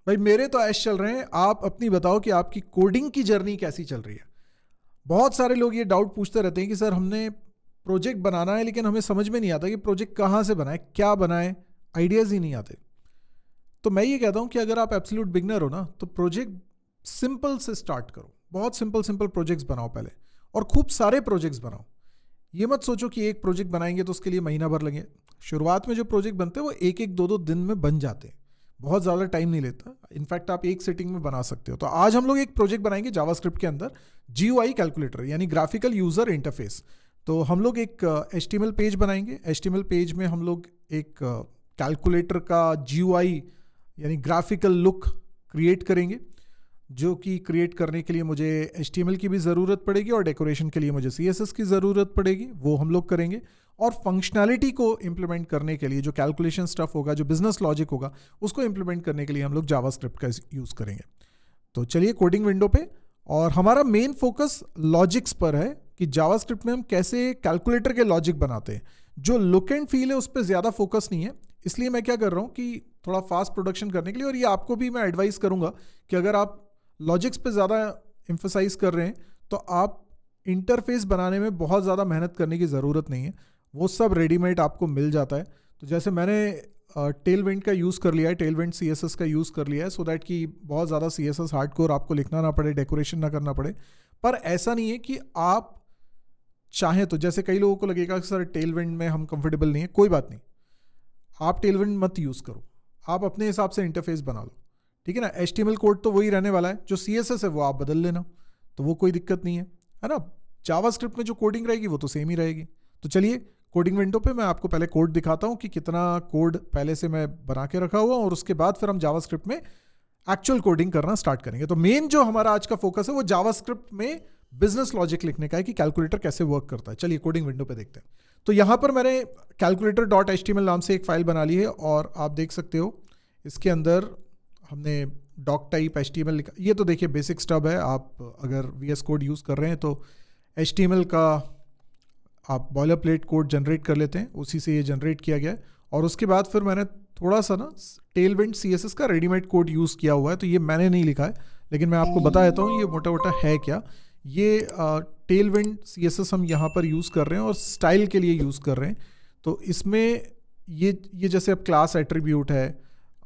भाई मेरे तो ऐश चल रहे हैं, आप अपनी बताओ कि आपकी कोडिंग की जर्नी कैसी चल रही है। बहुत सारे लोग ये डाउट पूछते रहते हैं कि सर हमने प्रोजेक्ट बनाना है लेकिन हमें समझ में नहीं आता कि प्रोजेक्ट कहाँ से बनाए, क्या बनाए, आइडियाज़ ही नहीं आते। तो मैं ये कहता हूँ कि अगर आप एब्सोल्यूट बिगनर हो ना, तो प्रोजेक्ट सिंपल से स्टार्ट करो। बहुत सिंपल सिंपल प्रोजेक्ट्स बनाओ पहले, और खूब सारे प्रोजेक्ट्स बनाओ। ये मत सोचो कि एक प्रोजेक्ट बनाएंगे तो उसके लिए महीना भर लगे। शुरुआत में जो प्रोजेक्ट बनते हैं वो एक एक दो दो दिन में बन जाते हैं, बहुत ज़्यादा टाइम नहीं लेता। इनफैक्ट आप एक सेटिंग में बना सकते हो। तो आज हम लोग एक प्रोजेक्ट बनाएंगे जावास्क्रिप्ट के अंदर, GUI कैलकुलेटर यानी ग्राफिकल यूज़र इंटरफेस। तो हम लोग एक HTML पेज बनाएंगे। HTML पेज में हम लोग एक कैलकुलेटर का GUI यानी ग्राफिकल लुक क्रिएट करेंगे, जो कि क्रिएट करने के लिए मुझे HTML की भी ज़रूरत पड़ेगी और डेकोरेशन के लिए मुझे CSS की ज़रूरत पड़ेगी, वो हम लोग करेंगे। और फंक्शनैलिटी को इम्प्लीमेंट करने के लिए जो कैलकुलेशन स्टफ होगा, जो बिजनेस लॉजिक होगा, उसको इम्प्लीमेंट करने के लिए हम लोग जावास्क्रिप्ट का यूज़ करेंगे। तो चलिए कोडिंग विंडो पे, और हमारा मेन फोकस लॉजिक्स पर है कि जावास्क्रिप्ट में हम कैसे कैलकुलेटर के लॉजिक बनाते हैं। जो लुक एंड फील है उस पर ज़्यादा फोकस नहीं है। इसलिए मैं क्या कर रहा हूँ कि थोड़ा फास्ट प्रोडक्शन करने के लिए, और ये आपको भी मैं एडवाइस करूँगा कि अगर आप लॉजिक्स पे ज़्यादा एम्फोसाइज कर रहे हैं तो आप इंटरफेस बनाने में बहुत ज़्यादा मेहनत करने की ज़रूरत नहीं है, वो सब रेडीमेड आपको मिल जाता है। तो जैसे मैंने टेलविंड का यूज़ कर लिया है, टेलविंड CSS का यूज़ कर लिया है, सो दैट कि बहुत ज़्यादा CSS हार्डकोर आपको लिखना ना पड़े, डेकोरेशन ना करना पड़े। पर ऐसा नहीं है कि आप चाहें तो, जैसे कई लोगों को लगेगा कि सर टेलविंड में हम कंफर्टेबल नहीं है, कोई बात नहीं, आप टेलविंड मत यूज़ करो, आप अपने हिसाब से इंटरफेस बना लो, ठीक है ना। HTML कोड तो वही रहने वाला है, जो CSS है वो आप बदल लेना, तो वो कोई दिक्कत नहीं है ना। जावास्क्रिप्ट में जो कोडिंग रहेगी वो तो सेम ही रहेगी। तो चलिए कोडिंग विंडो पे मैं आपको पहले कोड दिखाता हूँ कि कितना कोड पहले से मैं बना के रखा हुआ, और उसके बाद फिर हम जावास्क्रिप्ट में एक्चुअल कोडिंग करना स्टार्ट करेंगे। तो मेन जो हमारा आज का फोकस है वो जावास्क्रिप्ट में बिजनेस लॉजिक लिखने का है कि कैलकुलेटर कैसे वर्क करता है। चलिए कोडिंग विंडो पे देखते हैं। तो यहाँ पर मैंने calculator.html नाम से एक फाइल बना ली है, और आप देख सकते हो इसके अंदर हमने डॉक टाइप HTML लिखा। ये तो देखिए बेसिक स्टब है, आप अगर VS कोड यूज़ कर रहे हैं तो HTML का आप बॉयलर प्लेट कोड जनरेट कर लेते हैं, उसी से ये जनरेट किया गया है। और उसके बाद फिर मैंने थोड़ा सा ना टेलविंड CSS का रेडीमेड कोड यूज़ किया हुआ है, तो ये मैंने नहीं लिखा है, लेकिन मैं आपको बता देता हूँ ये मोटा मोटा है क्या। ये टेलविंड CSS हम यहाँ पर यूज़ कर रहे हैं और स्टाइल के लिए यूज़ कर रहे हैं। तो इसमें ये जैसे अब क्लास एट्रीब्यूट है,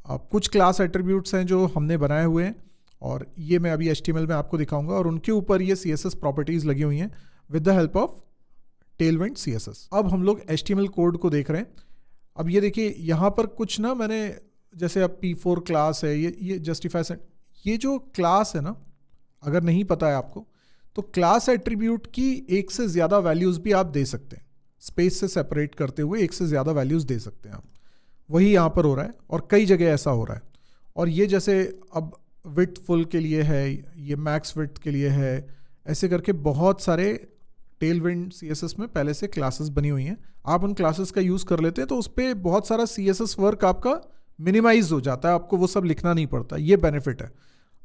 अब कुछ क्लास एट्रीब्यूट्स हैं जो हमने बनाए हुए हैं, और ये मैं अभी HTML में आपको दिखाऊंगा, और उनके ऊपर ये CSS प्रॉपर्टीज़ लगी हुई हैं with the help of Tailwind CSS। अब हम लोग HTML कोड को देख रहे हैं। अब ये देखिए यहाँ पर कुछ ना मैंने, जैसे अब P4 क्लास है, ये जस्टिफाई से, ये जो क्लास है ना, अगर नहीं पता है आपको, तो क्लास एट्रीब्यूट की एक से ज़्यादा वैल्यूज़ भी आप दे सकते हैं। स्पेस से सेपरेट करते हुए एक से ज़्यादा वैल्यूज़ दे सकते हैं आप। वही यहाँ पर हो रहा है, और कई जगह ऐसा हो रहा है। और ये जैसे अब विड्थ फुल के लिए है, ये मैक्स विड्थ के लिए है, ऐसे करके बहुत सारे टेलविंड CSS में पहले से क्लासेस बनी हुई हैं। आप उन क्लासेस का यूज़ कर लेते हैं तो उस पर बहुत सारा CSS वर्क आपका मिनिमाइज हो जाता है, आपको वो सब लिखना नहीं पड़ता, ये बेनिफिट है।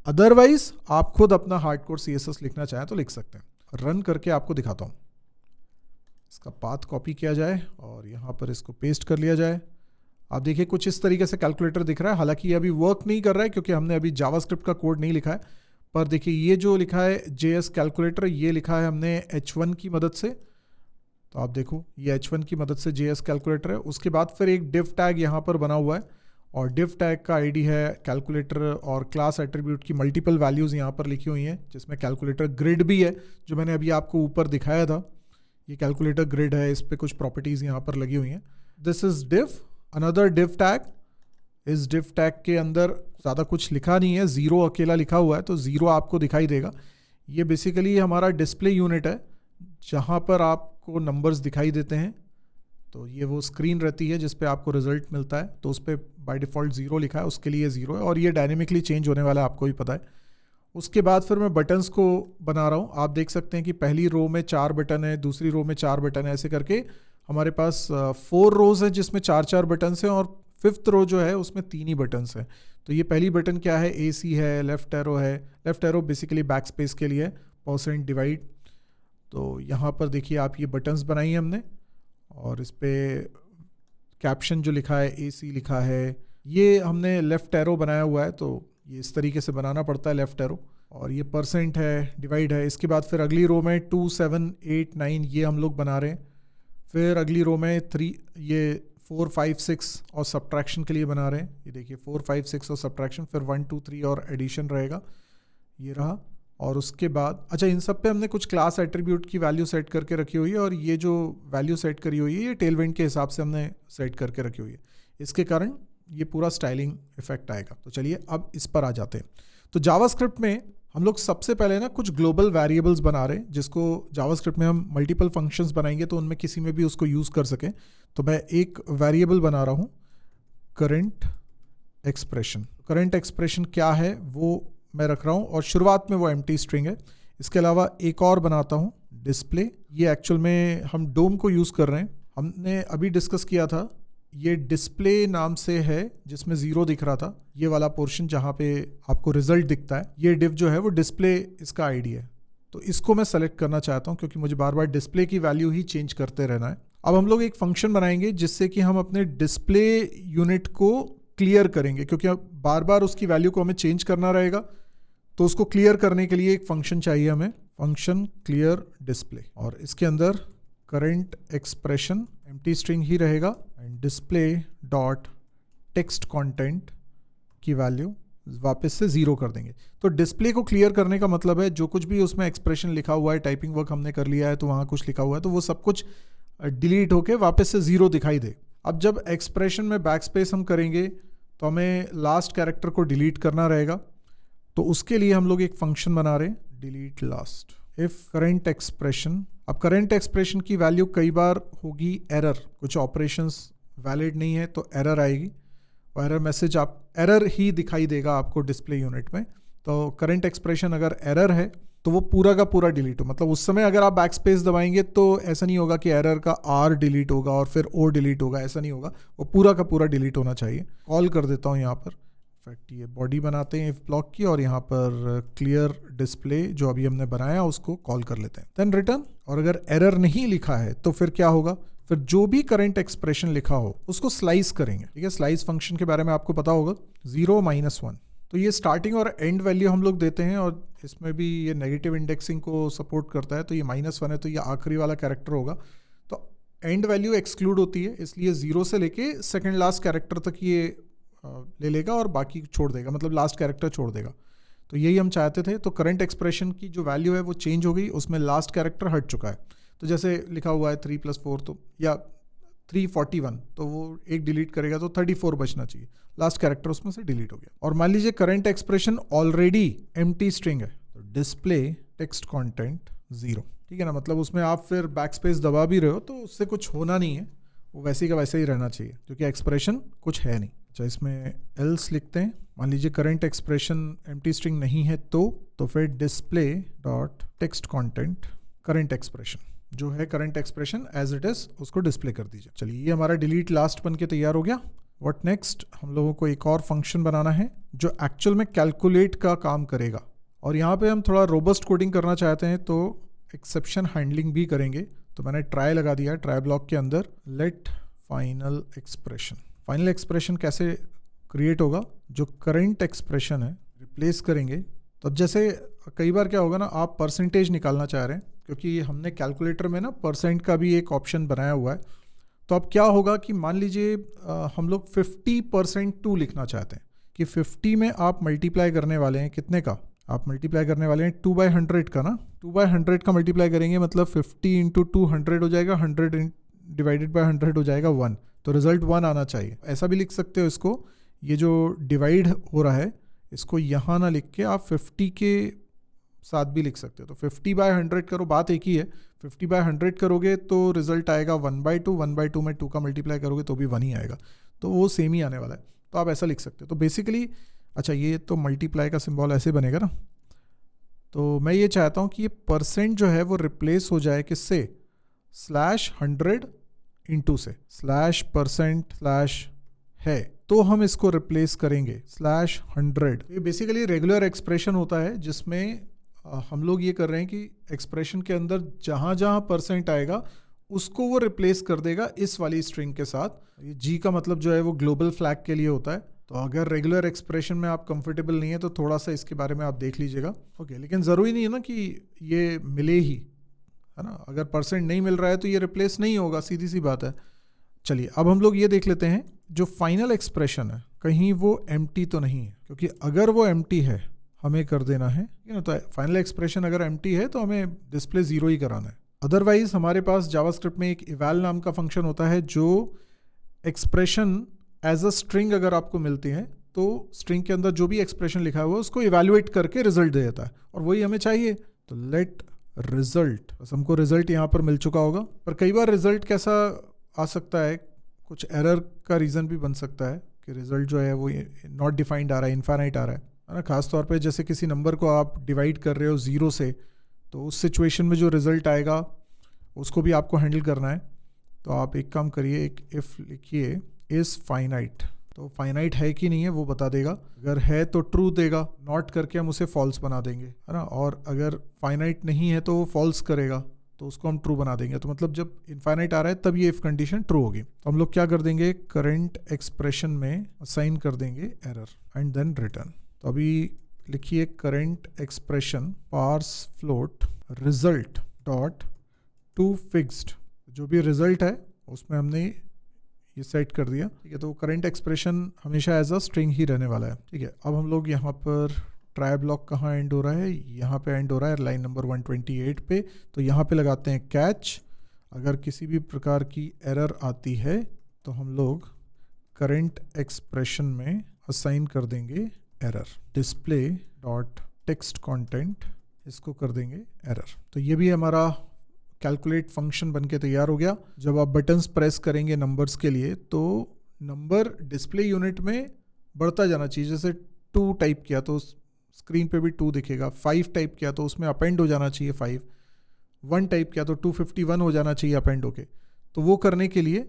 अदरवाइज आप खुद अपना हार्डकोर CSS लिखना चाहें तो लिख सकते हैं। रन करके आपको दिखाता हूँ। इसका पाथ कॉपी किया जाए और यहाँ पर इसको पेस्ट कर लिया जाए। आप देखिए कुछ इस तरीके से कैलकुलेटर दिख रहा है। हालांकि ये अभी वर्क नहीं कर रहा है क्योंकि हमने अभी जावास्क्रिप्ट का कोड नहीं लिखा है, पर देखिए ये जो लिखा है JS कैलकुलेटर, ये लिखा है हमने H1 की मदद से। तो आप देखो ये H1 की मदद से JS कैलकुलेटर है। उसके बाद फिर एक div टैग यहाँ पर बना हुआ है, और div टैग का ID है कैलकुलेटर, और क्लास एट्रीब्यूट की मल्टीपल वैल्यूज़ यहाँ पर लिखी हुई हैं, जिसमें कैलकुलेटर ग्रिड भी है जो मैंने अभी आपको ऊपर दिखाया था। ये कैलकुलेटर ग्रिड है, इस पर कुछ प्रॉपर्टीज़ यहाँ पर लगी हुई हैं। This is div, another div tag. इस div टैग के अंदर ज़्यादा कुछ लिखा नहीं है, ज़ीरो अकेला लिखा हुआ है, तो ज़ीरो आपको दिखाई देगा। ये बेसिकली हमारा डिस्प्ले यूनिट है जहाँ पर आपको नंबर्स दिखाई देते हैं। तो ये वो स्क्रीन रहती है जिस पे आपको रिजल्ट मिलता है, तो उस पर बाय डिफ़ॉल्ट ज़ीरो लिखा है, उसके लिए ज़ीरो है, और ये डायनेमिकली चेंज होने वाला है, आपको भी पता है। उसके बाद फिर मैं बटन्स को बना रहा हूँ। आप देख सकते हैं कि पहली रो में 4 बटन है, दूसरी रो में 4 बटन है, ऐसे करके हमारे पास 4 रोज़ हैं जिसमें 4-4 बटन्स हैं, और 5th रो जो है उसमें 3 ही बटन्स हैं। तो ये पहली बटन क्या है, AC है, लेफ़्ट एरो है। Left arrow basically back space के लिए, %डिवाइड। तो यहाँ पर देखिए आप ये बटन्स बनाई हैं हमने, और इस पर कैप्शन जो लिखा है AC लिखा है, ये हमने लेफ़्ट एरो बनाया हुआ है, तो ये इस तरीके से बनाना पड़ता है लेफ्ट एरो, और ये परसेंट है, डिवाइड है। इसके बाद फिर अगली रो में 2, 7, 8, 9 ये हम लोग बना रहे हैं। फिर अगली रो में 3, ये 4, 5, 6 और सब्ट्रैक्शन के लिए बना रहे हैं। ये देखिए 4, 5, 6 और सब्ट्रैक्शन, फिर 1, 2, 3 और एडिशन रहेगा, ये रहा। और उसके बाद अच्छा, इन सब पे हमने कुछ क्लास एट्रीब्यूट की वैल्यू सेट करके रखी हुई है, और ये जो वैल्यू सेट करी हुई है ये टेलविंड के हिसाब से हमने सेट करके रखी हुई है। इसके कारण ये पूरा स्टाइलिंग इफेक्ट आएगा। तो चलिए अब इस पर आ जाते हैं। तो जावास्क्रिप्ट में हम लोग सबसे पहले ना कुछ ग्लोबल वेरिएबल्स बना रहे हैं, जिसको जावास्क्रिप्ट में हम मल्टीपल फंक्शंस बनाएंगे तो उनमें किसी में भी उसको यूज़ कर सकें। तो मैं एक वेरिएबल बना रहा हूँ करंट एक्सप्रेशन। करंट एक्सप्रेशन क्या है वो मैं रख रहा हूँ, और शुरुआत में वो एम्प्टी स्ट्रिंग है। इसके अलावा एक और बनाता हूँ डिस्प्ले। ये एक्चुअल में हम डोम को यूज़ कर रहे हैं। हमने अभी डिस्कस किया था, ये डिस्प्ले नाम से है जिसमें 0 दिख रहा था, ये वाला पोर्शन जहाँ पे आपको रिजल्ट दिखता है। ये डिव जो है वो डिस्प्ले इसका आईडी है। तो इसको मैं सेलेक्ट करना चाहता हूँ क्योंकि मुझे बार बार डिस्प्ले की वैल्यू ही चेंज करते रहना है। अब हम लोग एक फंक्शन बनाएंगे जिससे कि हम अपने डिस्प्ले यूनिट को क्लियर करेंगे, क्योंकि अब बार बार उसकी वैल्यू को हमें चेंज करना रहेगा। तो उसको क्लियर करने के लिए एक फंक्शन चाहिए हमें, फंक्शन क्लियर डिस्प्ले, और इसके अंदर करंट एक्सप्रेशन एम्प्टी स्ट्रिंग ही रहेगा and display dot text content की वैल्यू वापस से 0 कर देंगे। तो डिस्प्ले को क्लियर करने का मतलब है जो कुछ भी उसमें एक्सप्रेशन लिखा हुआ है, टाइपिंग वर्क हमने कर लिया है तो वहाँ कुछ लिखा हुआ है तो वो सब कुछ डिलीट होके वापस से 0 दिखाई दे। अब जब एक्सप्रेशन में बैकस्पेस हम करेंगे तो हमें लास्ट कैरेक्टर को डिलीट करना रहेगा। तो उसके लिए हम लोग एक फंक्शन बना रहे हैं delete last if current expression. अब करंट एक्सप्रेशन की वैल्यू कई बार होगी एरर, कुछ ऑपरेशंस वैलिड नहीं है तो एरर आएगी, और एरर मैसेज आप एरर ही दिखाई देगा आपको डिस्प्ले यूनिट में। तो करंट एक्सप्रेशन अगर एरर है तो वो पूरा का पूरा डिलीट हो, मतलब उस समय अगर आप बैकस्पेस दबाएंगे तो ऐसा नहीं होगा कि एरर का आर डिलीट होगा और फिर ओ डिलीट होगा, ऐसा नहीं होगा, वो पूरा का पूरा डिलीट होना चाहिए। कॉल कर देता हूँ यहाँ पर, इनफैक्ट ये बॉडी बनाते हैं इफ ब्लॉक की, और यहाँ पर क्लियर डिस्प्ले जो अभी हमने बनाया उसको कॉल कर लेते हैं, देन रिटर्न। और अगर एरर नहीं लिखा है तो फिर क्या होगा, फिर जो भी करंट एक्सप्रेशन लिखा हो उसको स्लाइस करेंगे। ठीक है, स्लाइस फंक्शन के बारे में आपको पता होगा, 0, -1। तो ये स्टार्टिंग और एंड वैल्यू हम लोग देते हैं, और इसमें भी ये नेगेटिव इंडेक्सिंग को सपोर्ट करता है। तो ये -1 है तो ये आखिरी वाला कैरेक्टर होगा। तो एंड वैल्यू एक्सक्लूड होती है, इसलिए 0 से लेके सेकेंड लास्ट कैरेक्टर तक ये ले लेगा और बाकी छोड़ देगा, मतलब लास्ट कैरेक्टर छोड़ देगा। तो यही हम चाहते थे। तो करंट एक्सप्रेशन की जो वैल्यू है वो चेंज हो गई, उसमें लास्ट कैरेक्टर हट चुका है। तो जैसे लिखा हुआ है 3 + 4 तो या 341, तो वो एक डिलीट करेगा तो 34 बचना चाहिए, लास्ट कैरेक्टर उसमें से डिलीट हो गया। और मान लीजिए current expression already empty string है, तो डिस्प्ले टेक्स्ट कंटेंट 0। ठीक है ना, मतलब उसमें आप फिर बैकस्पेस दबा भी रहे हो तो उससे कुछ होना नहीं है, वो वैसे का वैसे ही रहना चाहिए क्योंकि एक्सप्रेशन कुछ है नहीं। अच्छा, इसमें एल्स लिखते हैं। मान लीजिए करंट एक्सप्रेशन एम्प्टी स्ट्रिंग नहीं है तो फिर display dot text content current expression जो है current expression as it is उसको डिस्प्ले कर दीजिए। चलिए, ये हमारा डिलीट लास्ट बन के तैयार हो गया। व्हाट नेक्स्ट, हम लोगों को एक और फंक्शन बनाना है जो एक्चुअल में कैलकुलेट का काम करेगा, और यहाँ पे हम थोड़ा रोबस्ट कोडिंग करना चाहते हैं तो एक्सेप्शन हैंडलिंग भी करेंगे। तो मैंने ट्राई लगा दिया, ट्राई ब्लॉक के अंदर let final expression. Final expression कैसे क्रिएट होगा, जो करंट एक्सप्रेशन है रिप्लेस करेंगे। तो अब जैसे कई बार क्या होगा ना, आप परसेंटेज निकालना चाह रहे हैं, क्योंकि हमने कैलकुलेटर में ना परसेंट का भी एक ऑप्शन बनाया हुआ है। तो अब क्या होगा कि मान लीजिए हम लोग 50% 2 लिखना चाहते हैं कि 50 में आप मल्टीप्लाई करने वाले हैं कितने का, आप मल्टीप्लाई करने वाले हैं 2/100 का ना। 2/100 का मल्टीप्लाई करेंगे मतलब 50 × 2 100 हो जाएगा, 100 डिवाइडेड बाय 100 हो जाएगा 1। तो रिजल्ट 1 आना चाहिए। ऐसा भी लिख सकते हो इसको, ये जो डिवाइड हो रहा है इसको यहाँ ना लिख के आप 50 के साथ भी लिख सकते हो। तो 50/100 करो, बात एक ही है। 50/100 करोगे तो रिजल्ट आएगा 1/2, 1/2 में 2 का मल्टीप्लाई करोगे तो भी 1 ही आएगा, तो वो सेम ही आने वाला है। तो आप ऐसा लिख सकते हो। तो बेसिकली अच्छा, ये तो मल्टीप्लाई का सिंबल ऐसे बनेगा ना। तो मैं ये चाहता हूँ कि ये परसेंट जो है वो रिप्लेस हो जाए किससे, /100 × से /% है, तो हम इसको रिप्लेस करेंगे /100। ये बेसिकली रेगुलर एक्सप्रेशन होता है जिसमें हम लोग ये कर रहे हैं कि एक्सप्रेशन के अंदर जहाँ जहाँ परसेंट आएगा उसको वो रिप्लेस कर देगा इस वाली स्ट्रिंग के साथ। ये जी का मतलब जो है वो ग्लोबल फ्लैग के लिए होता है, तो अगर रेगुलर एक्सप्रेशन में आप कंफर्टेबल नहीं है तो थोड़ा सा इसके बारे में आप देख लीजिएगा। ओके, लेकिन ज़रूरी नहीं है ना कि ये मिले ही, है ना। अगर परसेंट नहीं मिल रहा है तो ये रिप्लेस नहीं होगा, सीधी सी बात है। चलिए अब हम लोग ये देख लेते हैं जो फाइनल एक्सप्रेशन है कहीं वो एम्प्टी तो नहीं है, क्योंकि अगर वो एम्प्टी है हमें कर देना है, तो फाइनल एक्सप्रेशन अगर एम्प्टी है तो हमें डिस्प्ले 0 ही कराना है। अदरवाइज हमारे पास जावास्क्रिप्ट में एक इवैल नाम का फंक्शन होता है जो एक्सप्रेशन एज अ स्ट्रिंग अगर आपको मिलती है तो स्ट्रिंग के अंदर जो भी एक्सप्रेशन लिखा हुआ है उसको इवैल्यूएट करके रिजल्ट दे देता है, और वही हमें चाहिए। तो लेट रिजल्ट, बस हमको रिजल्ट यहाँ पर मिल चुका होगा। पर कई बार रिजल्ट कैसा आ सकता है, कुछ एरर का रीज़न भी बन सकता है कि रिजल्ट जो है वो नॉट डिफाइंड आ रहा है, इनफाइनाइट आ रहा है ना। खासतौर पे जैसे किसी नंबर को आप डिवाइड कर रहे हो 0 से, तो उस सिचुएशन में जो रिजल्ट आएगा उसको भी आपको हैंडल करना है। तो आप एक काम करिए, एक इफ़ लिखिए इज़ फाइनाइट, तो फाइनाइट है कि नहीं है वो बता देगा। अगर है तो ट्रू देगा, नॉट करके हम उसे फॉल्स बना देंगे, है ना। और अगर फाइनाइट नहीं है तो वो फॉल्स करेगा, तो उसको हम ट्रू बना देंगे। तो मतलब जब इनफाइनाइट आ रहा है तब ये इफ कंडीशन ट्रू होगी। तो हम लोग क्या कर देंगे, करंट एक्सप्रेशन में असाइन कर देंगे एरर एंड देन रिटर्न। तो अभी लिखिए current expression parse float result dot to fixed, जो भी रिजल्ट है उसमें हमने ये सेट कर दिया, ठीक है। तो करंट एक्सप्रेशन हमेशा एज अ स्ट्रिंग ही रहने वाला है, ठीक है। अब हम लोग यहाँ पर ट्राई ब्लॉक कहाँ एंड हो रहा है, यहाँ पे एंड हो रहा है लाइन नंबर 128 पे। तो यहाँ पे लगाते हैं कैच। अगर किसी भी प्रकार की एरर आती है तो हम लोग करंट एक्सप्रेशन में असाइन कर देंगे error, display dot text content, इसको कर देंगे एरर। तो ये भी हमारा कैलकुलेट फंक्शन बनके तैयार हो गया। जब आप बटन्स प्रेस करेंगे नंबर्स के लिए तो नंबर डिस्प्ले यूनिट में बढ़ता जाना चाहिए। जैसे 2 टाइप किया तो स्क्रीन पे भी 2 दिखेगा, 5 टाइप किया तो उसमें अपेंड हो जाना चाहिए 5, 1 टाइप किया तो 251 हो जाना चाहिए अपेंड होके। तो वो करने के लिए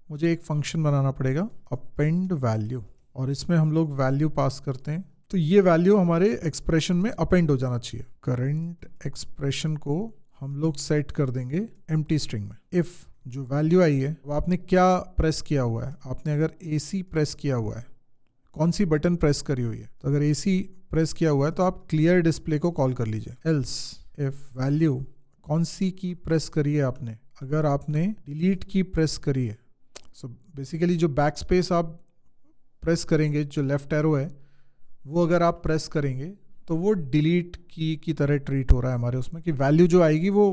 मुझे एक फंक्शन बनाना पड़ेगा अपेंड वैल्यू, और इसमें हम लोग वैल्यू पास करते हैं। तो ये वैल्यू हमारे एक्सप्रेशन में अपेंड हो जाना चाहिए। करंट एक्सप्रेशन को हम लोग सेट कर देंगे एम्प्टी स्ट्रिंग में। इफ़ जो वैल्यू आई है वो आपने क्या प्रेस किया हुआ है, आपने अगर AC प्रेस किया हुआ है, कौन सी बटन प्रेस करी हुई है, तो अगर AC प्रेस किया हुआ है तो आप क्लियर डिस्प्ले को कॉल कर लीजिए। एल्स इफ वैल्यू कौन सी की प्रेस करी है आपने, अगर आपने डिलीट की प्रेस करी है, सो बेसिकली जो बैक स्पेस आप प्रेस करेंगे, जो लेफ्ट एरो है वो अगर आप प्रेस करेंगे तो वो डिलीट की तरह ट्रीट हो रहा है हमारे उसमें, कि वैल्यू जो आएगी वो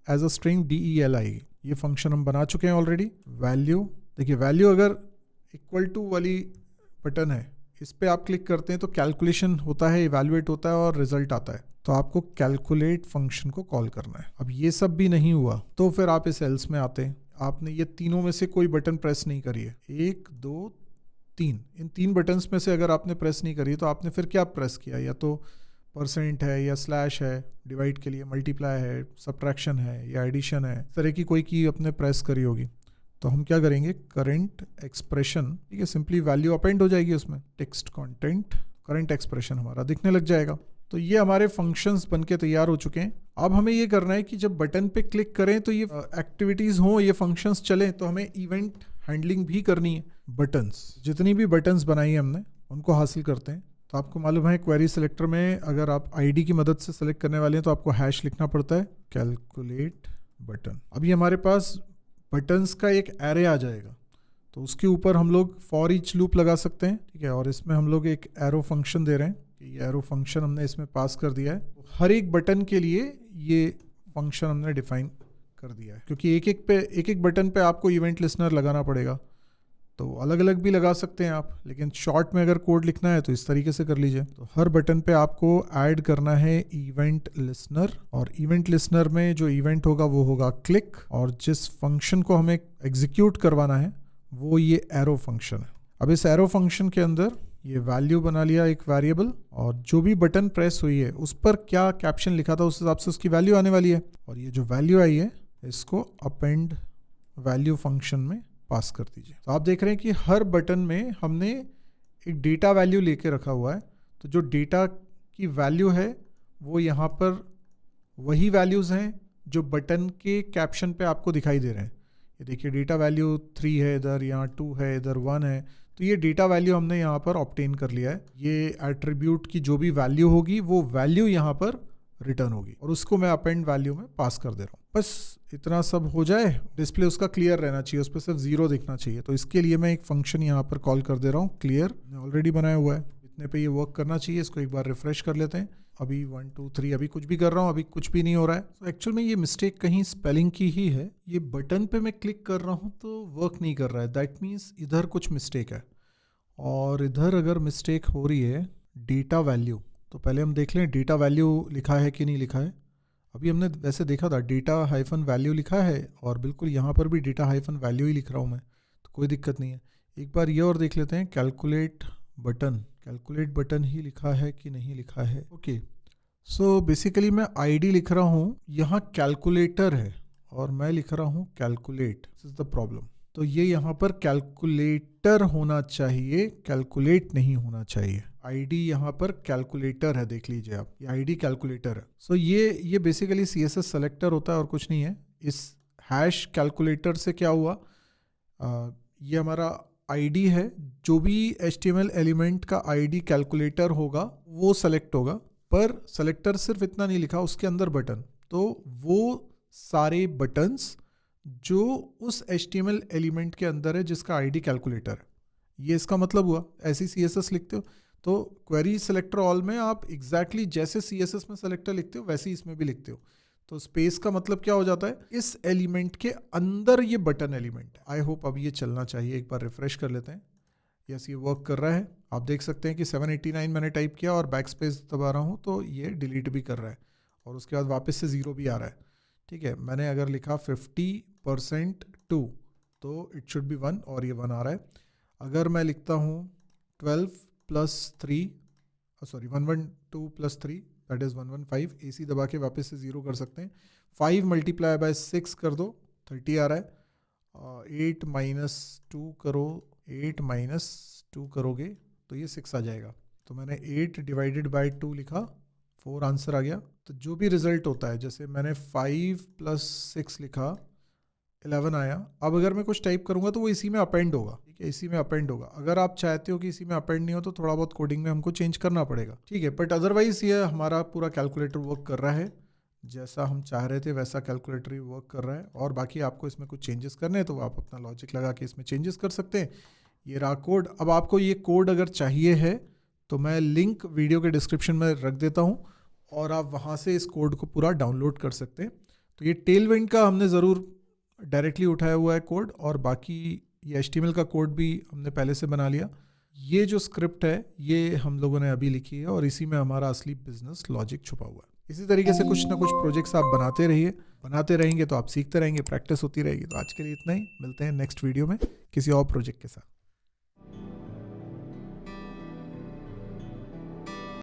एज अ स्ट्रिंग DEL आएगी। ये फंक्शन हम बना चुके हैं ऑलरेडी। वैल्यू देखिए, वैल्यू अगर इक्वल टू वाली बटन है, इस पर आप क्लिक करते हैं तो कैलकुलेशन होता है, इवैल्यूएट होता है और रिजल्ट आता है। तो आपको कैलकुलेट फंक्शन को कॉल करना है। अब ये सब भी नहीं हुआ तो फिर आप इस एल्स में आते हैं। आपने ये तीनों में से कोई बटन प्रेस नहीं करी है, 1 2 3, इन 3 बटन्स में से अगर आपने प्रेस नहीं करी तो आपने फिर क्या प्रेस किया, या तो परसेंट है, या स्लैश है डिवाइड के लिए, मल्टीप्लाई है, सब्ट्रैक्शन है, या एडिशन है, इस तरह की कोई की अपने प्रेस करी होगी। तो हम क्या करेंगे, करंट एक्सप्रेशन, ठीक है, सिंपली वैल्यू अपेंड हो जाएगी उसमें, टेक्स्ट कंटेंट करंट एक्सप्रेशन हमारा दिखने लग जाएगा। तो ये हमारे फंक्शंस बनके तैयार हो चुके हैं। अब हमें ये करना है कि जब बटन पे क्लिक करें तो ये एक्टिविटीज़ हों, ये फंक्शंस चलें, तो हमें इवेंट हैंडलिंग भी करनी है। बटन्स, जितनी भी बटन्स बनाई है हमने उनको हासिल करते हैं। तो आपको मालूम है क्वेरी सेलेक्टर में अगर आप ID की मदद से सेलेक्ट करने वाले हैं तो आपको हैश लिखना पड़ता है, कैलकुलेट बटन। अभी हमारे पास बटन्स का एक एरे आ जाएगा, तो उसके ऊपर हम लोग फॉर ईच लूप लगा सकते हैं, ठीक है। और इसमें हम लोग एक एरो फंक्शन दे रहे हैं, ये एरो फंक्शन हमने इसमें पास कर दिया है। हर एक बटन के लिए ये फंक्शन हमने डिफाइन कर दिया है, क्योंकि एक एक बटन पे आपको इवेंट लिसनर लगाना पड़ेगा। तो अलग अलग भी लगा सकते हैं आप, लेकिन शॉर्ट में अगर कोड लिखना है तो इस तरीके से कर लीजिए। तो हर बटन पे आपको ऐड करना है इवेंट लिसनर, और इवेंट लिसनर में जो इवेंट होगा वो होगा क्लिक, और जिस फंक्शन को हमें एग्जीक्यूट करवाना है वो ये एरो फंक्शन है। अब इस एरो फंक्शन के अंदर ये वैल्यू बना लिया एक वेरिएबल, और जो भी बटन प्रेस हुई है उस पर क्या कैप्शन लिखा था उस हिसाब से उसकी वैल्यू आने वाली है। और ये जो वैल्यू आई है इसको अपेंड वैल्यू फंक्शन में पास कर दीजिए। तो आप देख रहे हैं कि हर बटन में हमने एक डेटा वैल्यू लेके रखा हुआ है। तो जो डेटा की वैल्यू है वो यहाँ पर वही वैल्यूज़ हैं जो बटन के कैप्शन पे आपको दिखाई दे रहे हैं। ये देखिए डेटा वैल्यू 3 है इधर, यहाँ 2 है, इधर 1 है। तो ये डेटा वैल्यू हमने यहाँ पर ऑब्टेन कर लिया है। ये एट्रीब्यूट की जो भी वैल्यू होगी वो वैल्यू यहाँ पर रिटर्न होगी और उसको मैं अपेंड वैल्यू में पास कर दे रहा हूँ। बस इतना सब हो जाए, डिस्प्ले उसका क्लियर रहना चाहिए, उस पर सिर्फ 0 दिखना चाहिए। तो इसके लिए मैं एक फंक्शन यहाँ पर कॉल कर दे रहा हूँ क्लियर, ऑलरेडी बनाया हुआ है, इतने पे ये वर्क करना चाहिए। इसको एक बार रिफ्रेश कर लेते हैं। अभी 1 2 3 अभी कुछ भी कर रहा हूँ, अभी कुछ भी नहीं हो रहा है। तो एक्चुअल में ये मिस्टेक कहीं स्पेलिंग की ही है। ये बटन पे मैं क्लिक कर रहा हूँ तो वर्क नहीं कर रहा है, दैट मीन्स इधर कुछ मिस्टेक है। और इधर अगर मिस्टेक हो रही है डेटा वैल्यू, तो पहले हम देख लें डेटा वैल्यू लिखा है कि नहीं लिखा है। अभी हमने वैसे देखा था डेटा हाइफन वैल्यू लिखा है और बिल्कुल यहाँ पर भी डेटा हाइफन वैल्यू ही लिख रहा हूँ मैं, तो कोई दिक्कत नहीं है। एक बार ये और देख लेते हैं कैलकुलेट बटन ही लिखा है कि नहीं लिखा है। ओके, सो बेसिकली मैं आईडी लिख रहा हूँ, यहाँ कैलकुलेटर है और मैं लिख रहा हूँ calculate, this is the problem. तो ये यहाँ पर कैलकुलेटर होना चाहिए, कैलकुलेट नहीं होना चाहिए। आईडी यहाँ पर कैलकुलेटर है, देख लीजिए आप, ये आईडी कैलकुलेटर है। सो ये बेसिकली सीएसएस सेलेक्टर होता है और कुछ नहीं है। इस हैश कैलकुलेटर से क्या हुआ, ये हमारा आईडी है, जो भी एचटीएमएल एलिमेंट का आईडी कैलकुलेटर होगा वो सेलेक्ट होगा, पर सेलेक्टर सिर्फ इतना नहीं लिखा, उसके अंदर बटन, तो वो सारे बटन्स जो उस HTML एलिमेंट के अंदर है जिसका आईडी कैलकुलेटर है, ये इसका मतलब हुआ। ऐसी CSS लिखते हो तो क्वेरी सेलेक्टर ऑल में आप एग्जैक्टली जैसे CSS में सेलेक्टर लिखते हो वैसे ही इसमें भी लिखते हो। तो स्पेस का मतलब क्या हो जाता है, इस एलिमेंट के अंदर ये बटन एलिमेंट है। आई होप अब ये चलना चाहिए, एक बार रिफ्रेश कर लेते हैं। यस, ये वर्क कर रहा है। आप देख सकते हैं कि 789 मैंने टाइप किया और बैक स्पेस दबा रहा हूँ तो ये डिलीट भी कर रहा है और उसके बाद वापस से 0 भी आ रहा है। ठीक है, मैंने अगर लिखा 50% 2 तो इट शुड बी 1 और ये 1 आ रहा है। अगर मैं लिखता हूँ 12 + 3 सॉरी 112 + 3 दैट इज़ 115, AC दबा के वापस से 0 कर सकते हैं। 5 × 6 कर दो, 30 आ रहा है। 8 - 2 करो, 8 - 2 करोगे तो ये 6 आ जाएगा। तो मैंने 8 / 2 लिखा, 4 आंसर आ गया। तो जो भी रिजल्ट होता है, जैसे मैंने 5 + 6 लिखा, 11 आया। अब अगर मैं कुछ टाइप करूंगा तो वो इसी में अपेंड होगा। ठीक है, इसी में अपेंड होगा। अगर आप चाहते हो कि इसी में अपेंड नहीं हो तो थोड़ा बहुत कोडिंग में हमको चेंज करना पड़ेगा। ठीक है, बट अदरवाइज ये हमारा पूरा कैलकुलेटर वर्क कर रहा है, जैसा हम चाह रहे थे वैसा कैलकुलेटर ही वर्क कर रहा है। और बाकी आपको इसमें कुछ चेंजेस करने हैं तो आप अपना लॉजिक लगा के इसमें चेंजेस कर सकते हैं। ये रहा कोड। अब आपको ये कोड अगर चाहिए है तो मैं लिंक वीडियो के डिस्क्रिप्शन में रख देता हूँ और आप वहाँ से इस कोड को पूरा डाउनलोड कर सकते हैं। तो ये टेलविंड का हमने ज़रूर डायरेक्टली उठाया हुआ है कोड, और बाकी ये HTML का कोड भी हमने पहले से बना लिया। ये जो स्क्रिप्ट है ये हम लोगों ने अभी लिखी है और इसी में हमारा असली बिजनेस लॉजिक छुपा हुआ है। इसी तरीके से कुछ ना कुछ प्रोजेक्ट्स आप बनाते रहिए, बनाते रहेंगे तो आप सीखते रहेंगे, प्रैक्टिस होती रहेगी। तो आज के लिए इतना ही, मिलते हैं नेक्स्ट वीडियो में किसी और प्रोजेक्ट के साथ।